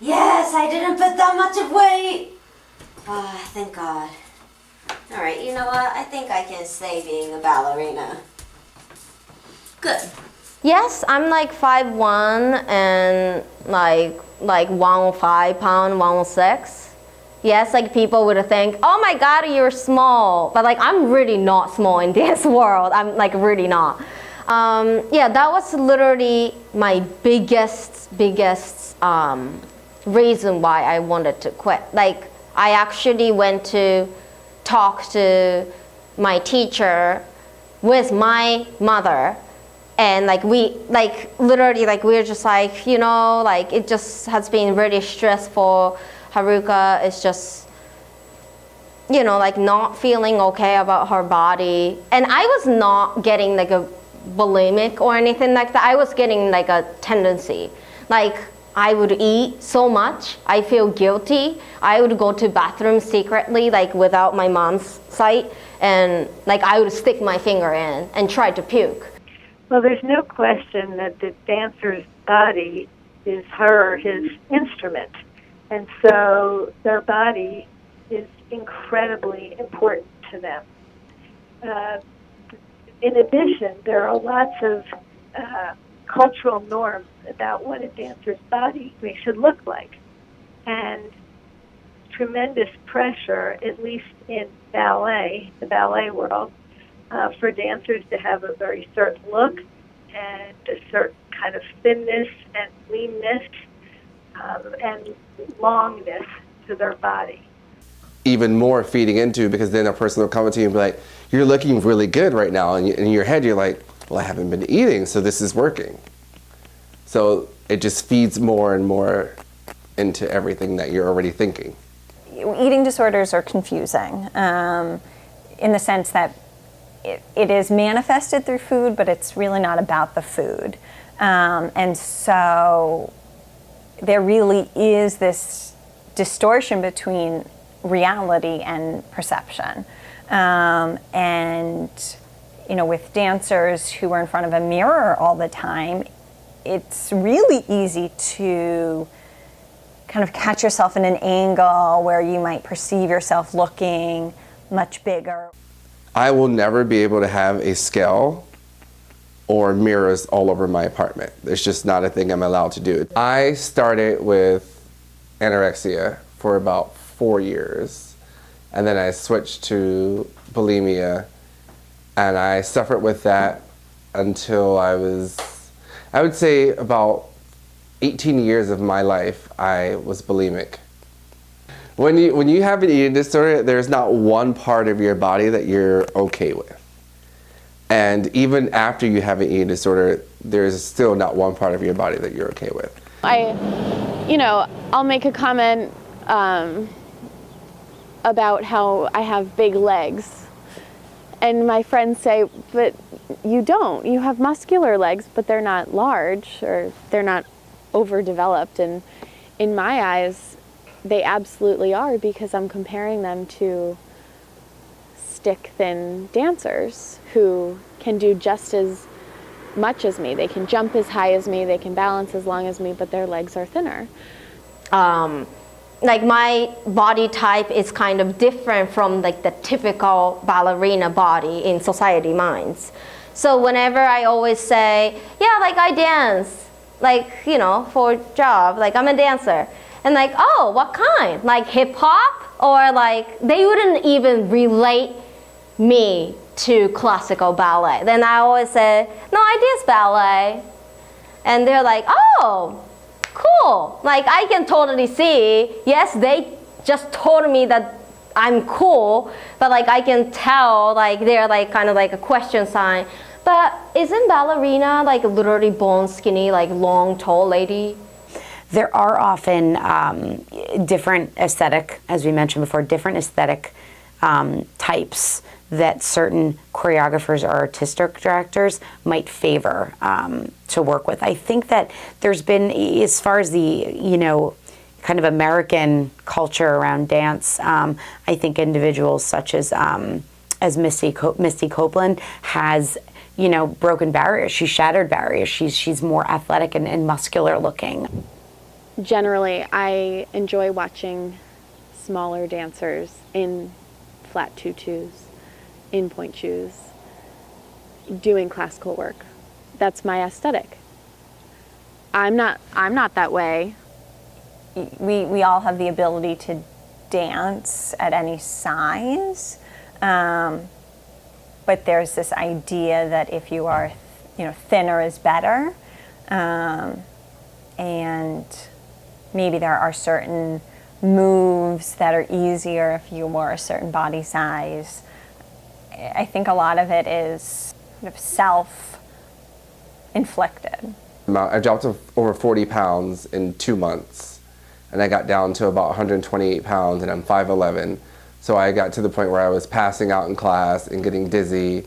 Yes, I didn't put that much of weight. Ah, thank God. All right, you know what? I think I can stay being a ballerina. Good. Yes, I'm like 5'1" and like 105 pound, 106. Yes, like people would think, oh my God, you're small. But like I'm really not small in this world. I'm like really not. Yeah, that was literally my biggest reason why I wanted to quit. Like I actually went to talk to my teacher with my mother. And like we, like literally, like we're just like, you know, like it just has been really stressful. Haruka is just, you know, like not feeling okay about her body. And I was not getting like a bulimic or anything like that. I was getting like a tendency. Like I would eat so much, I feel guilty. I would go to bathroom secretly, like without my mom's sight. And like I would stick my finger in and try to puke. Well, there's no question that the dancer's body is his instrument. And so their body is incredibly important to them. In addition, there are lots of cultural norms about what a dancer's body should look like. And tremendous pressure, at least in ballet, the ballet world, for dancers to have a very certain look and a certain kind of thinness and leanness and longness to their body. Even more feeding into, because then a person will come to you and be like, you're looking really good right now. And in your head, you're like, well, I haven't been eating, so this is working. So it just feeds more and more into everything that you're already thinking. Eating disorders are confusing in the sense that it is manifested through food, but it's really not about the food. And so there really is this distortion between reality and perception. And, you know, with dancers who are in front of a mirror all the time, it's really easy to kind of catch yourself in an angle where you might perceive yourself looking much bigger. I will never be able to have a scale or mirrors all over my apartment. It's just not a thing I'm allowed to do. I started with anorexia for about 4 years, and then I switched to bulimia, and I suffered with that until I would say about 18 years of my life, I was bulimic. When you have an eating disorder, there's not one part of your body that you're okay with. And even after you have an eating disorder, there's still not one part of your body that you're okay with. I'll make a comment about how I have big legs. And my friends say, but you don't. You have muscular legs, but they're not large or they're not overdeveloped. And in my eyes, they absolutely are, because I'm comparing them to stick-thin dancers who can do just as much as me. They can jump as high as me, they can balance as long as me, but their legs are thinner. Like my body type is kind of different from like the typical ballerina body in society minds. So whenever I always say, yeah, like I dance, like, you know, for a job, like I'm a dancer. And like, oh, what kind? Like hip hop? Or like, they wouldn't even relate me to classical ballet. Then I always say, no, I dance ballet. And they're like, oh, cool. Like I can totally see, yes, they just told me that I'm cool, but like I can tell like they're like kind of like a question sign. But isn't ballerina like literally bone skinny, like long, tall lady? There are often different aesthetic, as we mentioned before, different aesthetic types that certain choreographers or artistic directors might favor to work with. I think that there's been, as far as the, you know, kind of American culture around dance, I think individuals such as Misty Copeland has, you know, broken barriers. She's shattered barriers. She's more athletic and muscular looking. generally, I enjoy watching smaller dancers in flat tutus, in point shoes, doing classical work. That's my aesthetic. I'm not that way. We all have the ability to dance at any size, but there's this idea that if you are, thinner is better, and maybe there are certain moves that are easier if you were a certain body size. I think a lot of it is sort of self-inflicted. I dropped to over 40 pounds in 2 months, and I got down to about 128 pounds, and I'm 5'11". So I got to the point where I was passing out in class and getting dizzy.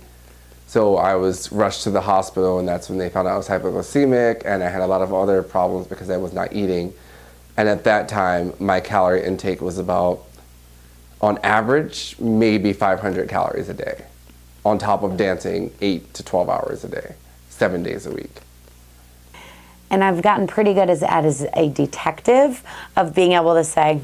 So I was rushed to the hospital, and that's when they found out I was hypoglycemic, and I had a lot of other problems because I was not eating. And at that time, my calorie intake was about, on average, maybe 500 calories a day, on top of dancing 8 to 12 hours a day, 7 days a week. And I've gotten pretty good as a detective of being able to say,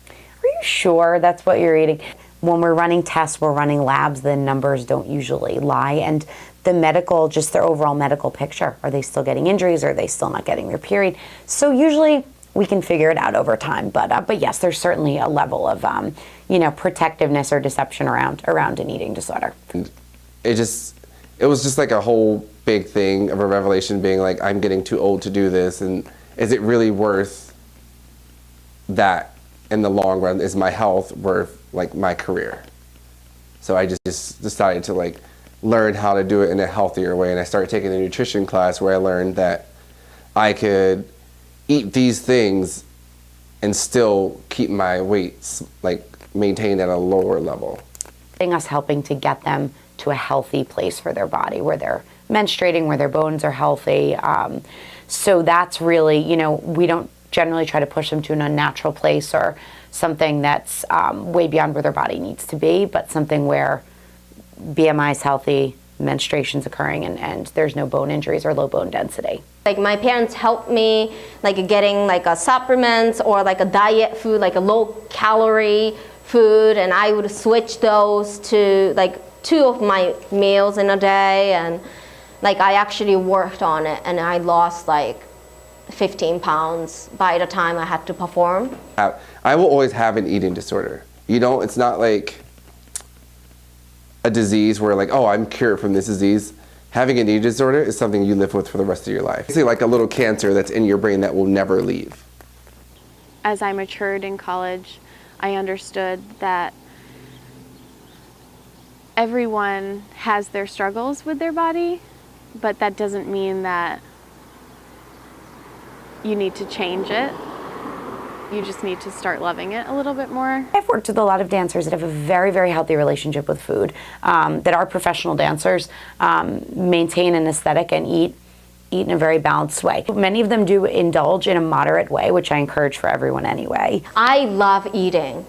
are you sure that's what you're eating? When we're running tests, we're running labs, the numbers don't usually lie. And the medical, just their overall medical picture, are they still getting injuries? Are they still not getting their period? So usually we can figure it out over time. But yes, there's certainly a level of, protectiveness or deception around an eating disorder. And it was just like a whole big thing of a revelation, being like, I'm getting too old to do this, and is it really worth that in the long run? Is my health worth like my career? So I just decided to like learn how to do it in a healthier way, and I started taking a nutrition class where I learned that I could eat these things and still keep my weights like maintained at a lower level. Us helping to get them to a healthy place for their body, where they're menstruating, where their bones are healthy. So that's really, we don't generally try to push them to an unnatural place or something that's way beyond where their body needs to be, but something where BMI is healthy, menstruation's occurring, and there's no bone injuries or low bone density. Like my parents helped me like getting like a supplements or like a diet food, like a low calorie food, and I would switch those to like 2 of my meals in a day, and like I actually worked on it, and I lost like 15 pounds by the time I had to perform. I will always have an eating disorder. It's not like a disease where like, oh, I'm cured from this disease. Having an eating disorder is something you live with for the rest of your life. It's like a little cancer that's in your brain that will never leave. As I matured in college, I understood that everyone has their struggles with their body, but that doesn't mean that you need to change it. You just need to start loving it a little bit more. I've worked with a lot of dancers that have a very, very healthy relationship with food, that are professional dancers, maintain an aesthetic and eat in a very balanced way. Many of them do indulge in a moderate way, which I encourage for everyone anyway. I love eating.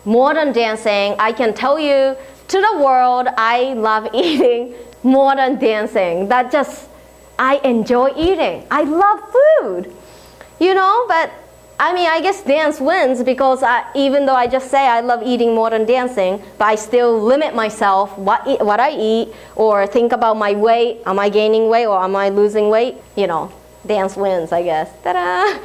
More than dancing, I can tell you to the world, I love eating more than dancing. I enjoy eating. I love food, but I mean, I guess dance wins because even though I just say I love eating more than dancing, but I still limit myself what I eat or think about my weight. Am I gaining weight or am I losing weight? Dance wins, I guess. Ta-da!